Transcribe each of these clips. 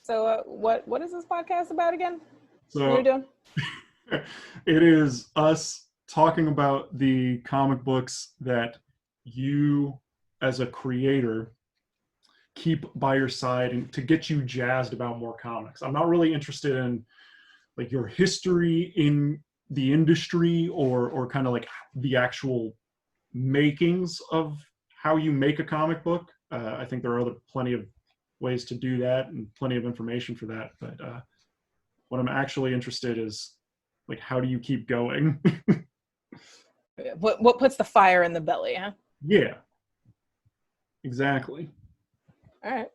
So what is this podcast about again? What are So you doing? it is us talking about the comic books that you, as a creator, keep by your side and to get you jazzed about more comics. I'm not really interested in like your history in the industry or kind of like the actual makings of how you make a comic book. I think there are plenty of ways to do that and plenty of information for that. But what I'm actually interested is like, how do you keep going? What puts the fire in the belly, huh? Yeah, exactly. All right.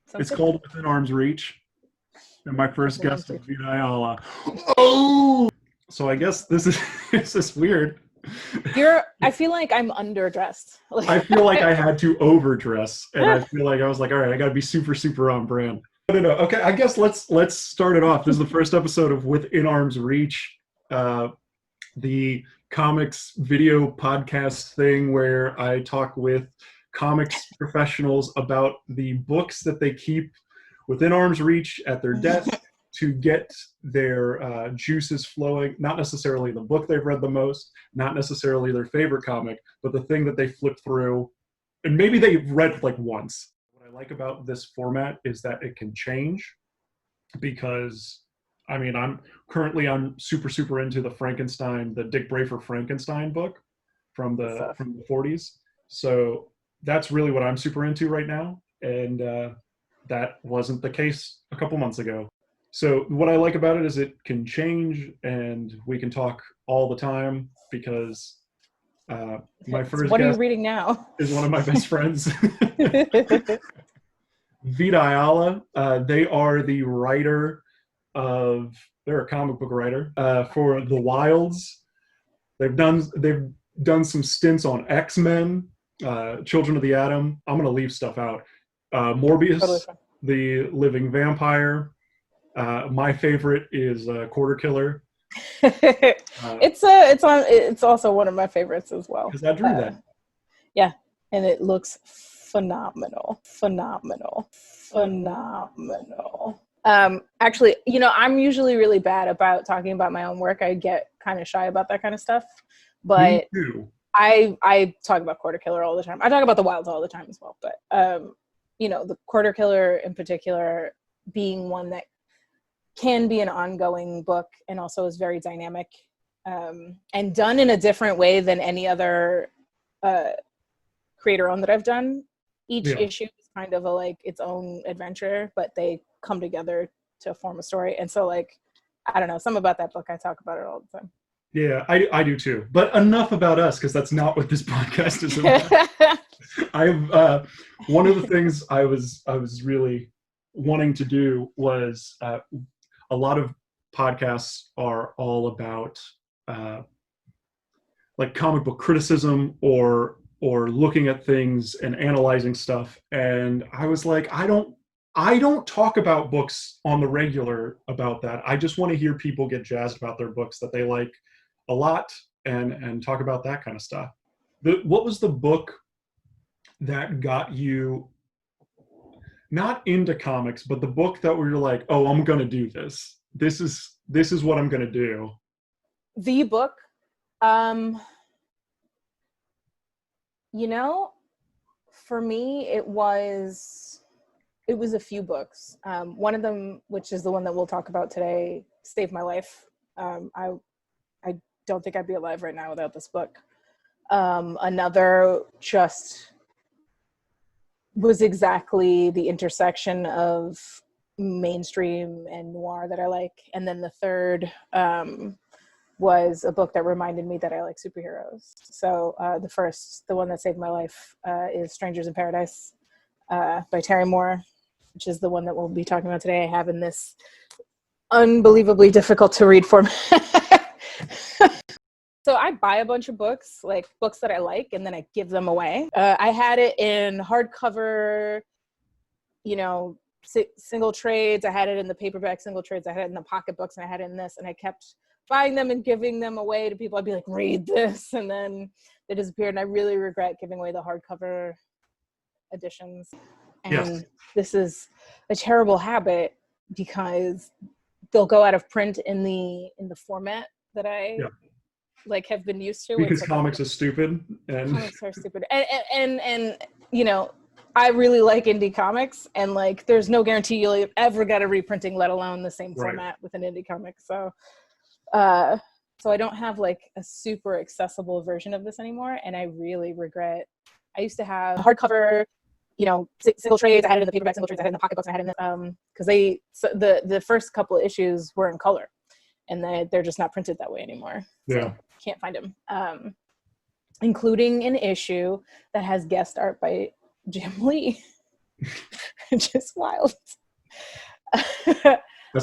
Sounds It's good. called Within Arm's Reach. And my first Within guest Arm's is Reach. Vita Ayala. Oh! So I guess this is it's just weird. I feel like I'm underdressed. I feel like I had to overdress, and I feel like I was like, all right, I got to be super, super on brand. No. Okay, I guess let's start it off. This is the first episode of Within Arm's Reach, the comics video podcast thing where I talk with comics professionals about the books that they keep within arm's reach at their desk to get their juices flowing. Not necessarily the book they've read the most, not necessarily their favorite comic, but the thing that they flip through and maybe they've read like once. What I like about this format is that it can change because I mean, I'm super into the Dick Brafer Frankenstein book from Good the stuff. 40s. So that's really what I'm super into right now, and that wasn't the case a couple months ago. So what I like about it is it can change, and we can talk all the time because my first What are you guest reading now? is one of my best friends. Vita Ayala. They are the writer they're a comic book writer for The Wilds. They've done some stints on X-Men, Children of the Atom. I'm gonna leave stuff out. Morbius, Totally fine. the Living Vampire. My favorite is Quarter Killer. It's also one of my favorites as well. Because I drew that. Yeah, and it looks phenomenal. Actually, I'm usually really bad about talking about my own work. I get kind of shy about that kind of stuff, but Me too. I talk about Quarter Killer all the time. I talk about The Wilds all the time as well, but the Quarter Killer in particular being one that can be an ongoing book and also is very dynamic and done in a different way than any other creator owned that I've done. Each issue is kind of its own adventure, but they come together to form a story. And so I don't know, something about that book, I talk about it all the time. Yeah, I do too. But enough about us, because that's not what this podcast is about. I've one of the things I was really wanting to do was a lot of podcasts are all about like comic book criticism or looking at things and analyzing stuff. And I was like, I don't talk about books on the regular about that. I just want to hear people get jazzed about their books that they like a lot and talk about that kind of stuff. What was the book that got you not into comics, but the book that where you're like, oh, I'm going to do this. This is what I'm going to do. The book, for me, it was a few books. One of them, which is the one that we'll talk about today, saved my life. I don't think I'd be alive right now without this book. Another just was exactly the intersection of mainstream and noir that I like. And then the third was a book that reminded me that I like superheroes. So the one that saved my life is Strangers in Paradise by Terry Moore, which is the one that we'll be talking about today. I have in this unbelievably difficult to read format. So I buy a bunch of books, like books that I like, and then I give them away. I had it in hardcover, single trades. I had it in the paperback single trades. I had it in the pocketbooks, and I had it in this, and I kept buying them and giving them away to people. I'd be like, read this, and then they disappeared. And I really regret giving away the hardcover editions. And this is a terrible habit because they'll go out of print in the format that I like have been used to. Because like comics are stupid. And comics are stupid. And you know, I really like indie comics, and like there's no guarantee you'll ever get a reprinting, let alone the same format with an indie comic. So so I don't have like a super accessible version of this anymore, and I really regret. I used to have hardcover, you know, single trades. I had it in the paperback single trades. I had it in the pocketbooks. I had it in the because the first couple of issues were in color, and they're just not printed that way anymore. So can't find them. Including an issue that has guest art by Jim Lee, which is wild.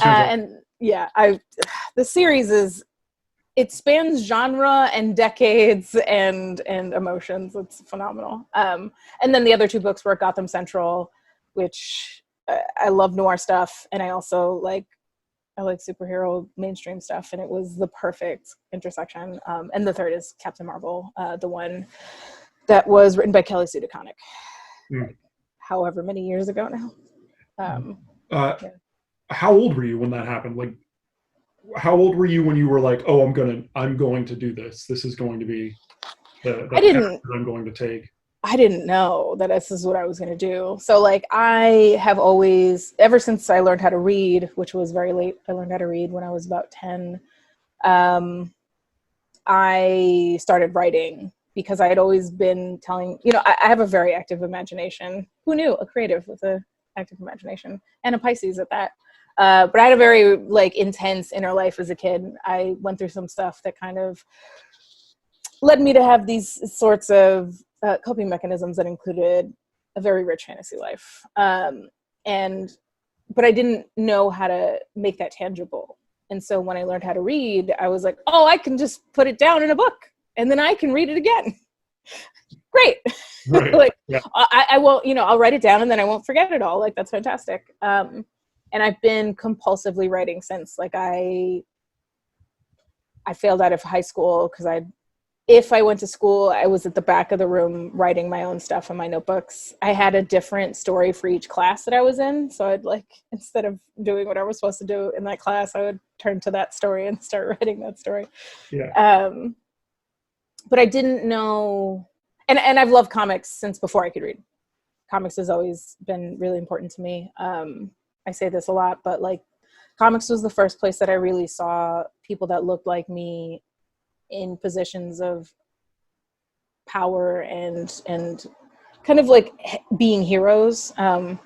And yeah, the series it spans genre and decades and emotions. It's phenomenal. And then the other two books were Gotham Central, which I love noir stuff, and I also like superhero mainstream stuff, and it was the perfect intersection. And the third is Captain Marvel, the one that was written by Kelly Sue DeConnick, however many years ago now. How old were you when that happened? Like, how old were you when you were like, oh, I'm going to do this. This is going to be the path that I'm going to take. I didn't know that this is what I was going to do. So like I have always, ever since I learned how to read, which was very late, I learned how to read when I was about 10. I started writing because I had always been telling, you know, I have a very active imagination. Who knew? A creative with an active imagination, and a Pisces at that. But I had a very like intense inner life as a kid. I went through some stuff that kind of led me to have these sorts of coping mechanisms that included a very rich fantasy life. But I didn't know how to make that tangible. And so when I learned how to read, I was like, oh, I can just put it down in a book and then I can read it again. Great. Like I won't, you know, I'll write it down and then I won't forget it all. Like, that's fantastic. And I've been compulsively writing since. Like I failed out of high school because if I went to school, I was at the back of the room writing my own stuff in my notebooks. I had a different story for each class that I was in. So I'd like, instead of doing what I was supposed to do in that class, I would turn to that story and start writing that story. But I didn't know, and I've loved comics since before I could read. Comics has always been really important to me. I say this a lot, but like comics was the first place that I really saw people that looked like me in positions of power and kind of like being heroes.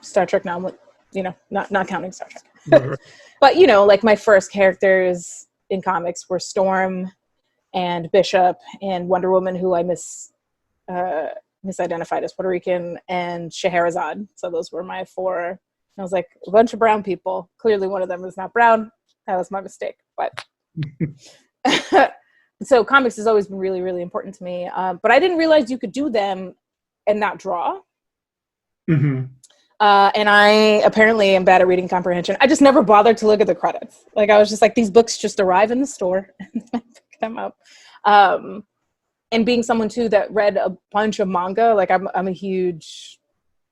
Star Trek now, you know, not counting Star Trek. Right. But, you know, like my first characters in comics were Storm and Bishop and Wonder Woman, who I misidentified as Puerto Rican, and Scheherazade. So those were my four. And I was like, a bunch of brown people. Clearly one of them is not brown. That was my mistake. But so comics has always been really, really important to me. But I didn't realize you could do them and not draw. Mm-hmm. And I apparently am bad at reading comprehension. I just never bothered to look at the credits. Like I was just like, these books just arrive in the store and I pick them up. And being someone too that read a bunch of manga, like I'm a huge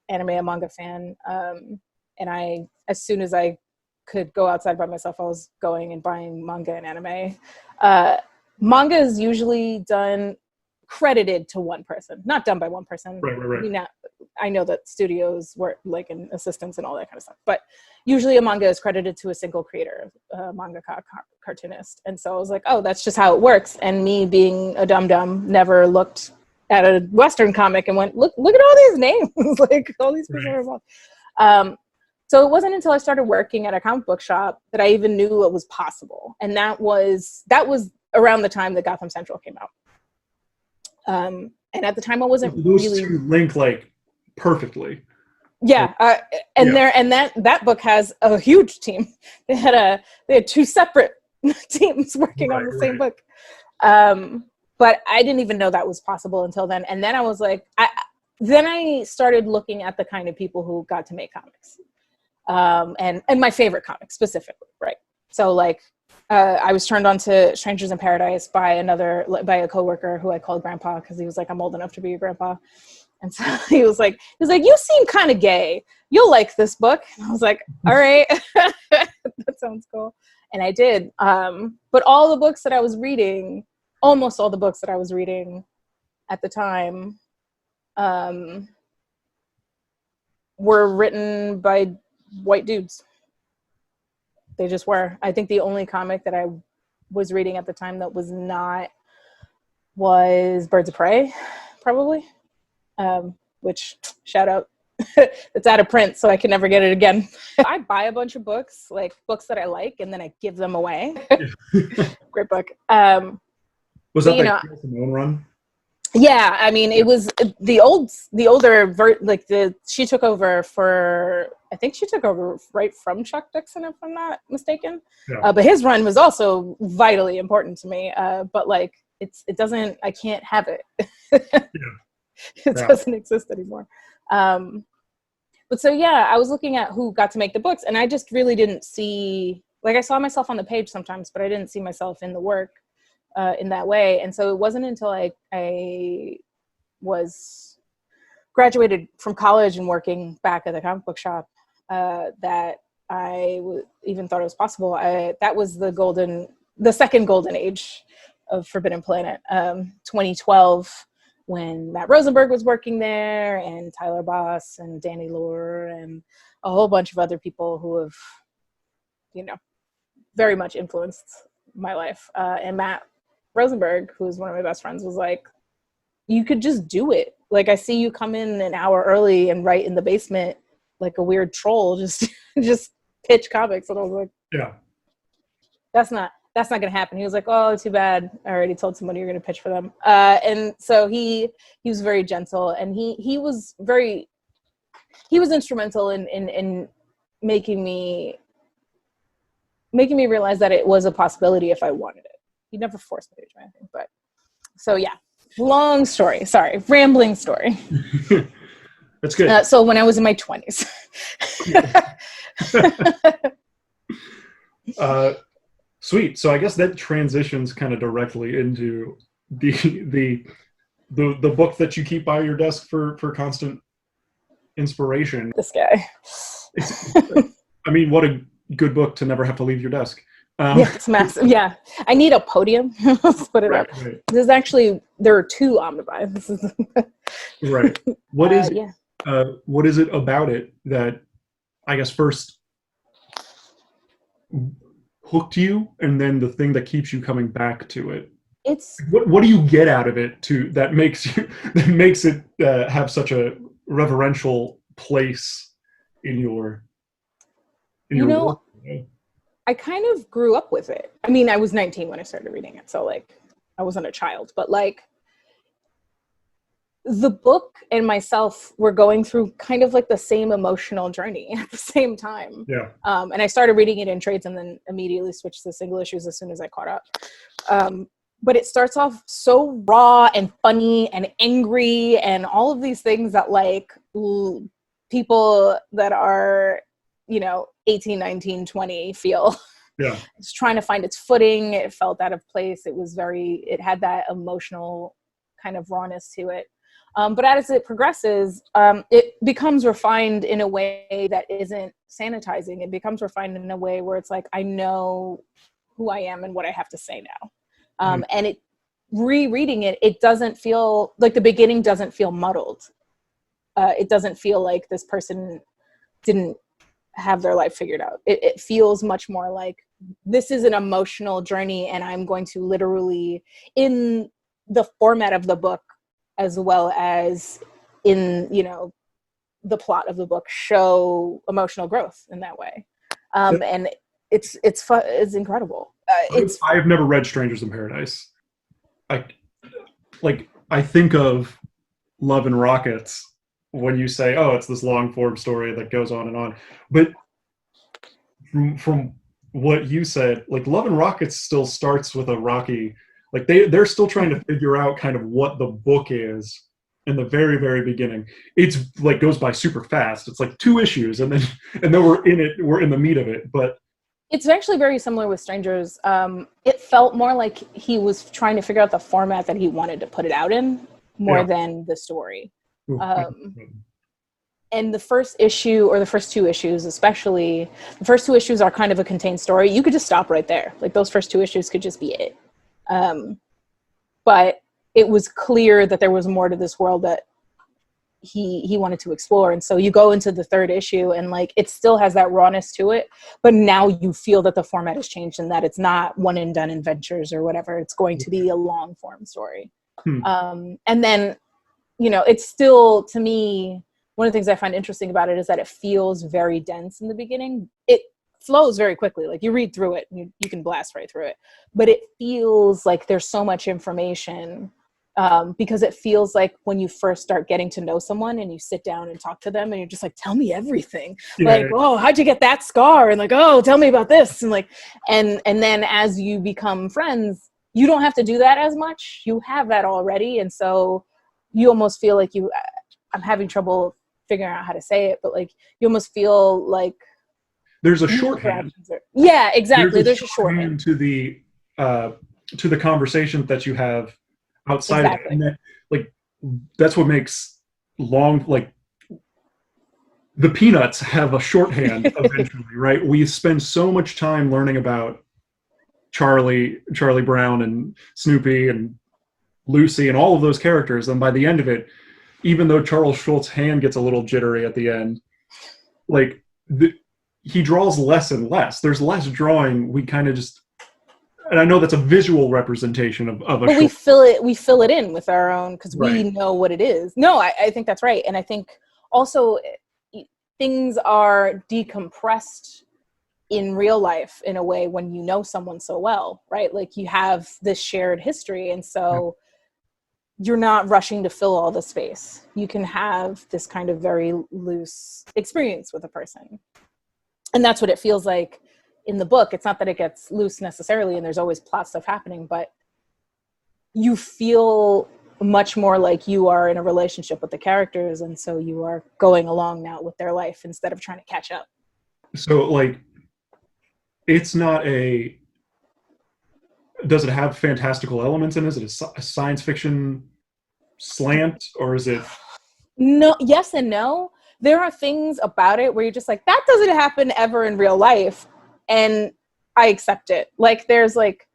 anime and manga fan. And as soon as I could go outside by myself, I was going and buying manga and anime. Manga is usually credited to one person, not done by one person. Right. I know that studios work like in assistants and all that kind of stuff, but usually a manga is credited to a single creator, mangaka, cartoonist. And so I was like, oh, that's just how it works. And me being a dum-dum never looked at a Western comic and went, look at all these names, like all these people are involved. So it wasn't until I started working at a comic book shop that I even knew it was possible. And that was around the time that Gotham Central came out. And at the time I wasn't those really two link like perfectly. Yeah. That book has a huge team. They had two separate teams working on the same book. But I didn't even know that was possible until then. And then I was like, then I started looking at the kind of people who got to make comics. And my favorite comics specifically, right? So like, I was turned on to Strangers in Paradise by a coworker who I called Grandpa because he was like, I'm old enough to be your grandpa. And so he was like, you seem kind of gay. You'll like this book. And I was like, all right, that sounds cool. And I did. But all the books that I was reading, almost all the books that I was reading at the time, were written by white dudes. They just were. I think the only comic that I was reading at the time that was not was Birds of Prey, probably. Which, shout out, it's out of print, so I can never get it again. I buy a bunch of books, like books that I like, and then I give them away. Great book. Was that like Simone run? Yeah, I mean, it was the older she took over for, I think she took over right from Chuck Dixon, if I'm not mistaken. Yeah. But his run was also vitally important to me. But like, I can't have it. It doesn't exist anymore. But so, yeah, I was looking at who got to make the books, and I just really didn't see, like, I saw myself on the page sometimes, but I didn't see myself in the work in that way. And so it wasn't until I was graduated from college and working back at the comic book shop that I even thought it was possible. That was the second golden age of Forbidden Planet, 2012, when Matt Rosenberg was working there, and Tyler Boss and Danny Lure and a whole bunch of other people who have, very much influenced my life. And Matt Rosenberg, who is one of my best friends, was like, you could just do it. Like, I see you come in an hour early and write in the basement like a weird troll, just pitch comics. And I was like, yeah, that's not going to happen. He was like, oh, too bad. I already told somebody you're going to pitch for them. And so he was very gentle, and he was instrumental in making me realize that it was a possibility if I wanted it. He never forced me to do anything, but so yeah, long story. Sorry, rambling story. That's good. So when I was in my 20s. Sweet. So I guess that transitions kind of directly into the book that you keep by your desk for constant inspiration. This guy. I mean, what a good book to never have to leave your desk. Yeah, it's massive. Yeah, I need a podium. Let's put it up. Right. There are two omnibuys. This is right. What is it about it that, I guess, first hooked you, and then the thing that keeps you coming back to it? It's what do you get out of it that makes it have such a reverential place in your work? I kind of grew up with it. I mean, I was 19 when I started reading it, so like I wasn't a child, but like the book and myself were going through kind of like the same emotional journey at the same time. Yeah. And I started reading it in trades and then immediately switched to single issues as soon as I caught up. But it starts off so raw and funny and angry and all of these things that like people that are, 18, 19, 20 feel. Yeah. It's trying to find its footing. It felt out of place. It had that emotional kind of rawness to it. But as it progresses, it becomes refined in a way that isn't sanitizing. It becomes refined in a way where it's like, I know who I am and what I have to say now. And rereading it doesn't feel like, the beginning doesn't feel muddled. It doesn't feel like this person didn't have their life figured out. It feels much more like this is an emotional journey, and I'm going to literally, in the format of the book, as well as in, the plot of the book, show emotional growth in that way. And it's fun. It's incredible. I've never read Strangers in Paradise. I think of Love and Rockets when you say, oh, it's this long form story that goes on and on. But from what you said, like Love and Rockets still starts with a rocky, like they're still trying to figure out kind of what the book is in the very, very beginning. It's like goes by super fast. It's like 2 issues and then we're in the meat of it. But it's actually very similar with Strangers. It felt more like he was trying to figure out the format that he wanted to put it out in more than the story. Ooh. And the first issue, or the first two issues especially, the first two issues are kind of a contained story. You could just stop right there. Like those first two issues could just be it. But it was clear that there was more to this world that he wanted to explore. And so you go into the third issue and like it still has that rawness to it, but now you feel that the format has changed and that it's not one and done adventures or whatever. It's going to be a long form story. And then, you know, it's still, to me, one of the things I find interesting about it is that it feels very dense in the beginning. It flows very quickly. Like you read through it and you can blast right through it, but it feels like there's so much information. Because it feels like when you first start getting to know someone and you sit down and talk to them and you're just like, tell me everything. Yeah. Like, oh, how'd you get that scar? And like, oh, tell me about this. And like, and then as you become friends, you don't have to do that as much. You have that already. And so you almost feel like I'm having trouble figuring out how to say it, but like, you almost feel like there's a shorthand. Yeah, exactly. There's a shorthand to the conversation that you have outside of it. And that, like, that's what makes like the Peanuts have a shorthand eventually, right? We spend so much time learning about Charlie Brown and Snoopy and Lucy and all of those characters, and by the end of it, even though Charles Schultz's hand gets a little jittery at the end, like he draws less and less. There's less drawing. We kind of just, and I know that's a visual representation of a. But we fill it in with our own, because we know what it is. No, I think that's right, and I think also things are decompressed in real life in a way when you know someone so well, right? Like you have this shared history, and so you're not rushing to fill all the space. You can have this kind of very loose experience with a person, and that's what it feels like. In the book, it's not that it gets loose necessarily and there's always plot stuff happening, but you feel much more like you are in a relationship with the characters, and so you are going along now with their life instead of trying to catch up. So like, it's not does it have fantastical elements in it? Is it a science fiction slant, or is it? No, yes and no. There are things about it where you're just like, that doesn't happen ever in real life. And I accept it. Like there's like,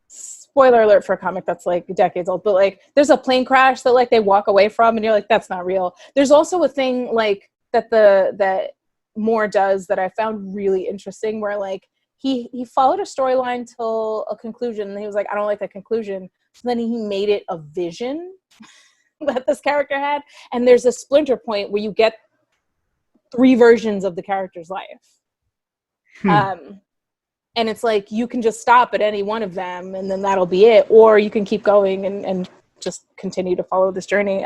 spoiler alert for a comic that's like decades old, but like there's a plane crash that like they walk away from and you're like, that's not real. There's also a thing like that Moore does that I found really interesting, where like he followed a storyline till a conclusion and he was like, I don't like that conclusion. So then he made it a vision that this character had. And there's a splinter point where you get 3 versions of the character's life. And it's like, you can just stop at any one of them and then that'll be it. Or you can keep going and just continue to follow this journey.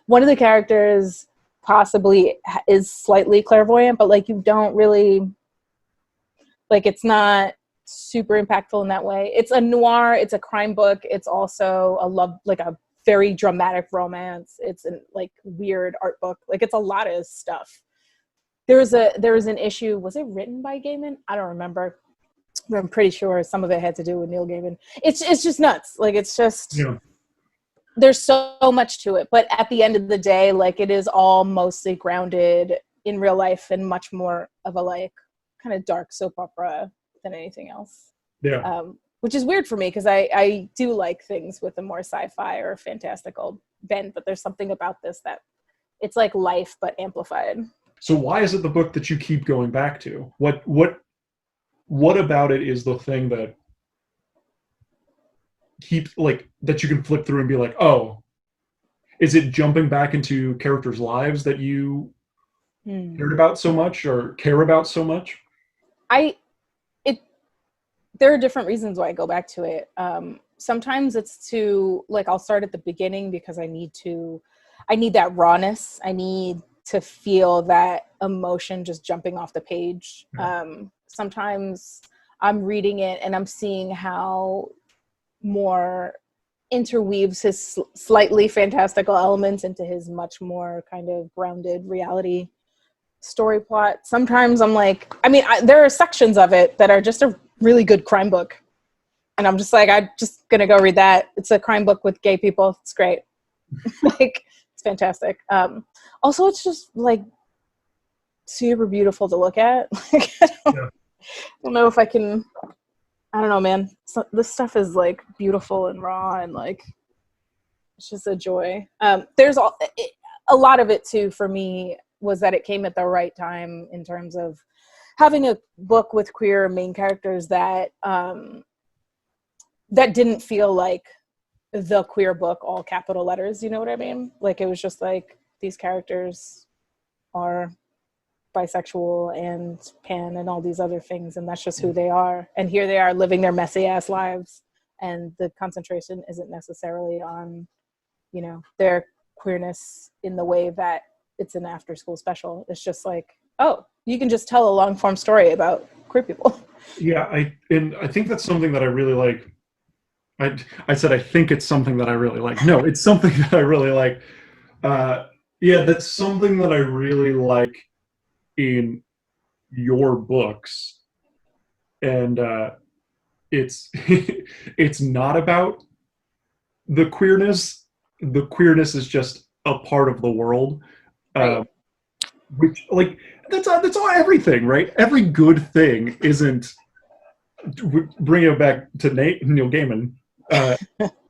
One of the characters possibly is slightly clairvoyant, but like you don't really, like it's not super impactful in that way. It's a noir, it's a crime book. It's also a love, like a very dramatic romance. It's a like weird art book. Like it's a lot of stuff. There was an issue, was it written by Gaiman? I don't remember. I'm pretty sure some of it had to do with Neil Gaiman. It's just nuts. Like it's just, there's so much to it. But at the end of the day, like it is all mostly grounded in real life and much more of a like kind of dark soap opera than anything else. Yeah. Which is weird for me because I do like things with a more sci-fi or fantastical bent, but there's something about this that it's like life but amplified. So why is it the book that you keep going back to? What about it is the thing that keeps, like, that you can flip through and be like, oh, is it jumping back into characters' lives that you cared about so much or care about so much? There are different reasons why I go back to it. Sometimes it's to, like, I'll start at the beginning because I need that rawness. I need to feel that emotion just jumping off the page. Sometimes I'm reading it and I'm seeing how Moore interweaves his slightly fantastical elements into his much more kind of grounded reality story plot. Sometimes I'm like, I mean, there are sections of it that are just a really good crime book. And I'm just like, I'm just going to go read that. It's a crime book with gay people. It's great. Like, It's fantastic. Also, it's just like super beautiful to look at. Like, I don't know if I can. I don't know, man. This stuff is like beautiful and raw, and like it's just a joy. There's a lot of it too for me was that it came at the right time in terms of having a book with queer main characters that that didn't feel like the queer book, all capital letters. You know what I mean? Like it was just like these characters are bisexual and pan and all these other things, and that's just who they are, and here they are living their messy ass lives, and the concentration isn't necessarily on, you know, their queerness in the way that it's an after school special. It's just like, oh, you can just tell a long form story about queer people. Yeah, I think that's something that I really like. I said I think it's something that I really like. No, it's something that I really like. Yeah, that's something that I really like in your books, and it's it's not about the queerness. The queerness is just a part of the world, Right. which like that's all everything, right? Every good thing isn't. Bring it back to Neil Gaiman.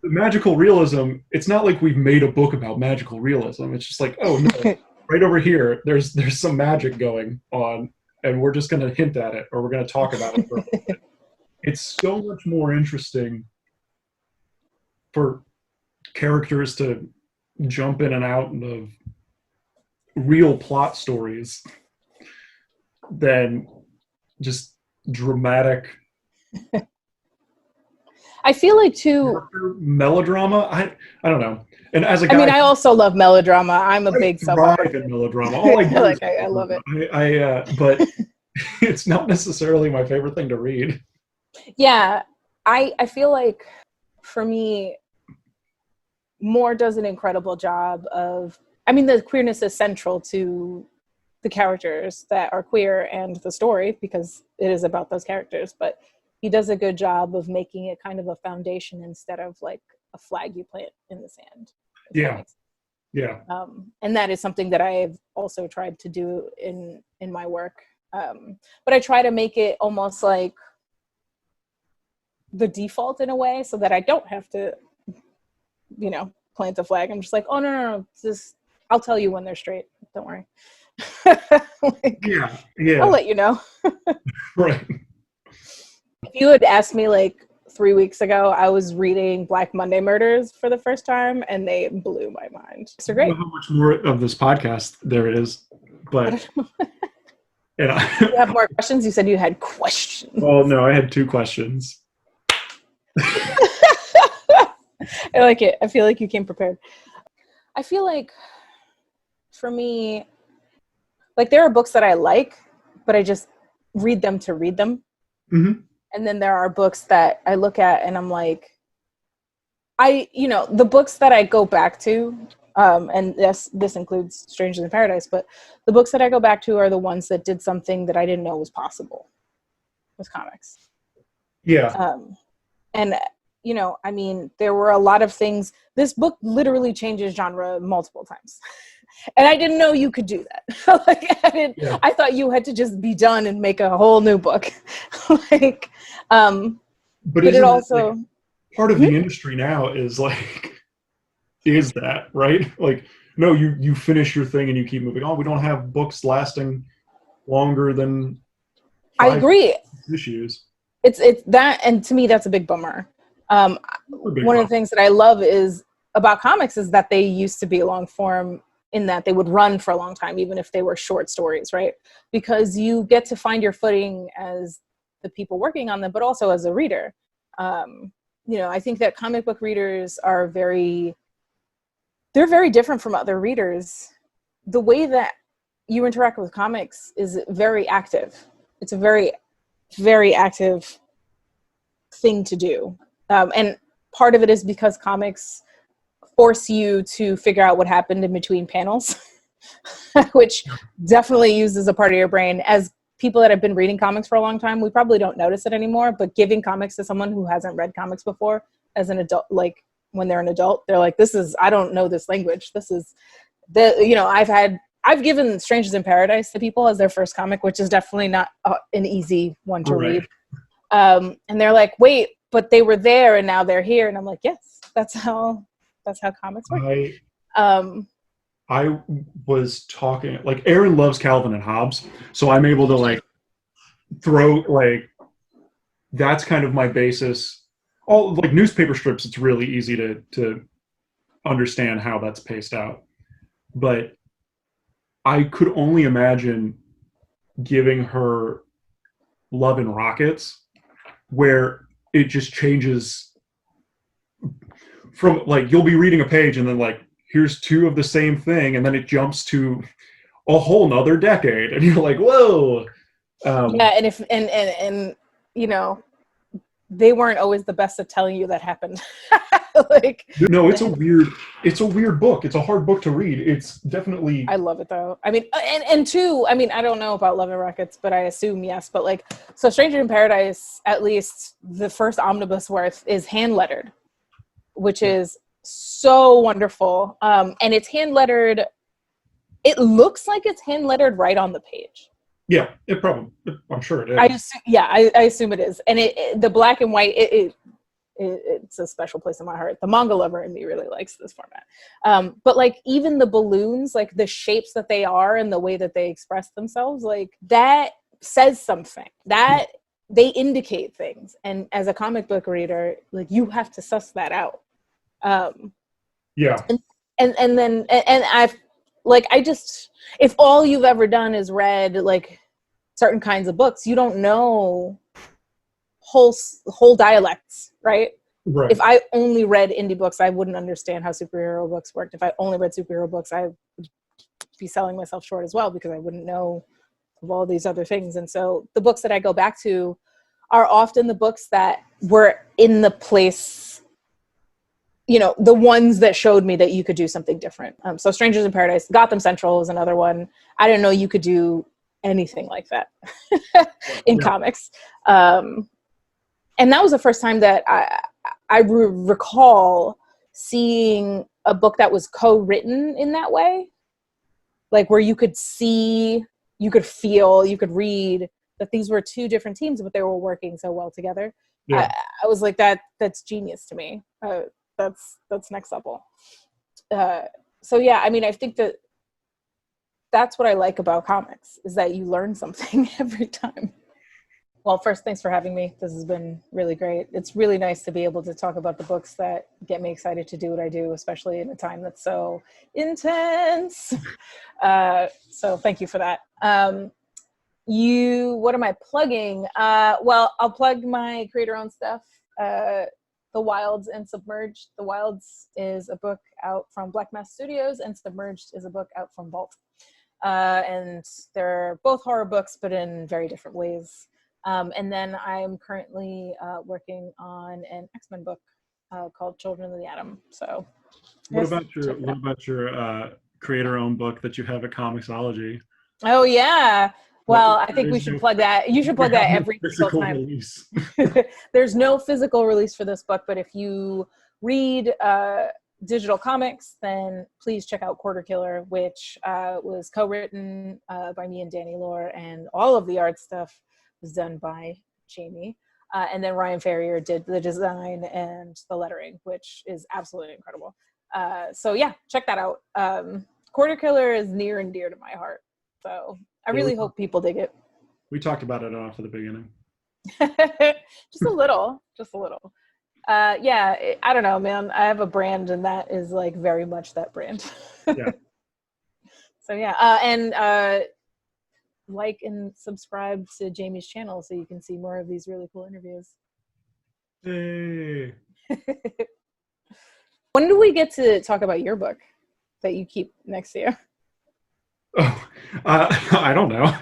Magical realism. It's not like we've made a book about magical realism. It's just like, oh no, right over here, there's some magic going on, and we're just going to hint at it, or we're going to talk about it for a little bit. It's so much more interesting for characters to jump in and out of real plot stories than just dramatic I feel like too melodrama. I don't know. And as a guy, I mean, I also love melodrama. I'm a big soap thrive in melodrama. All I do like I love it. but it's not necessarily my favorite thing to read. Yeah, I feel like for me, Moore does an incredible job of, I mean, the queerness is central to the characters that are queer and the story because it is about those characters, but he does a good job of making it kind of a foundation instead of like a flag you plant in the sand. Yeah. Yeah. And that is something that I've also tried to do in my work. But I try to make it almost like the default in a way so that I don't have to, you know, plant a flag. I'm just like, oh, no, just, I'll tell you when they're straight. Don't worry. Like, yeah. I'll let you know. Right. If you had asked me like 3 weeks ago, I was reading Black Monday Murders for the first time, and they blew my mind. So great. I don't know how much more of this podcast there is, but you have more questions? You said you had questions. Well, no, I had 2 questions. I like it. I feel like you came prepared. I feel like for me, like there are books that I like, but I just read them to read them. Mm-hmm. And then there are books that I look at and I'm like, the books that I go back to, and this includes Strangers in Paradise, but the books that I go back to are the ones that did something that I didn't know was possible with comics. Yeah. And, you know, I mean, there were a lot of things. This book literally changes genre multiple times. And I didn't know you could do that. I thought you had to just be done and make a whole new book. Like, but it also like, part of the industry now is like, is that right? Like, no, you finish your thing and you keep moving on. We don't have books lasting longer than 5 I agree. issues. It's that, and to me, that's a big bummer. One of the things that I love is about comics is that they used to be long form in that they would run for a long time, even if they were short stories, right? Because you get to find your footing as the people working on them, but also as a reader. You know, I think that comic book readers are they're very different from other readers. The way that you interact with comics is very active. It's a very, very active thing to do. And part of it is because comics force you to figure out what happened in between panels, which definitely uses a part of your brain. As people that have been reading comics for a long time, we probably don't notice it anymore, but giving comics to someone who hasn't read comics before as an adult, like when they're an adult, they're like, I don't know this language. This is I've given Strangers in Paradise to people as their first comic, which is definitely not an easy one to read. And they're like, wait, but they were there and now they're here. And I'm like, yes, that's how comics work. I was talking, like, Aaron loves Calvin and Hobbes, so I'm able to like throw, like, that's kind of my basis. All like newspaper strips, it's really easy to understand how that's paced out. But I could only imagine giving her Love and Rockets, where it just changes from, like, you'll be reading a page and then, like, here's two of the same thing, and then it jumps to a whole nother decade, and you're like, whoa. And if and you know, they weren't always the best at telling you that happened. Like, no, it's a weird book. It's a hard book to read. It's definitely, I love it though. I mean, and two, I mean, I don't know about Love and Rockets, but I assume yes. But like, so Stranger in Paradise, at least the first omnibus worth is hand lettered, which is so wonderful. And it's hand lettered. It looks like it's hand lettered right on the page. yeah, it probably, I'm sure it is. I assume it is. And the black and white, it's a special place in my heart. The manga lover in me really likes this format. But like, even the balloons, like the shapes that they are and the way that they express themselves, like that says something, that they indicate things. And as a comic book reader, like, you have to suss that out. Yeah. And then I've, like, if all you've ever done is read like certain kinds of books, you don't know whole dialects, right? Right. If I only read indie books, I wouldn't understand how superhero books worked. If I only read superhero books, I would be selling myself short as well, because I wouldn't know of all these other things. And so the books that I go back to are often the books that were in the place, you know, the ones that showed me that you could do something different. So Strangers in Paradise, Gotham Central is another one. I didn't know you could do anything like that in comics. And that was the first time that I recall seeing a book that was co-written in that way, like where you could see, you could feel, you could read that these were two different teams, but they were working so well together. I was like, that's genius to me. That's next level. So yeah, I mean, I think that's what I like about comics, is that you learn something every time. Well, first, thanks for having me. This has been really great. It's really nice to be able to talk about the books that get me excited to do what I do, especially in a time that's so intense. So thank you for that. What am I plugging? Well, I'll plug my creator-owned stuff. The Wilds and Submerged. The Wilds is a book out from Black Mass Studios, and Submerged is a book out from Vault. And they're both horror books, but in very different ways. And then I'm currently working on an X-Men book called Children of the Atom. So, what about your creator-owned book that you have at Comixology? Oh yeah. Well, I think we should plug that. You should plug that every single time. Release. There's no physical release for this book, but if you read digital comics, then please check out Quarter Killer, which was co-written by me and Danny Lore, and all of the art stuff was done by Jamie. And then Ryan Ferrier did the design and the lettering, which is absolutely incredible. So yeah, check that out. Quarter Killer is near and dear to my heart. So I really hope people dig it. We talked about it off at the beginning. Just a little. Yeah, I don't know, man. I have a brand, and that is like very much that brand. Yeah. So yeah, and like and subscribe to Jamie's channel so you can see more of these really cool interviews. Hey. When do we get to talk about your book that you keep next to you? Oh, I don't know.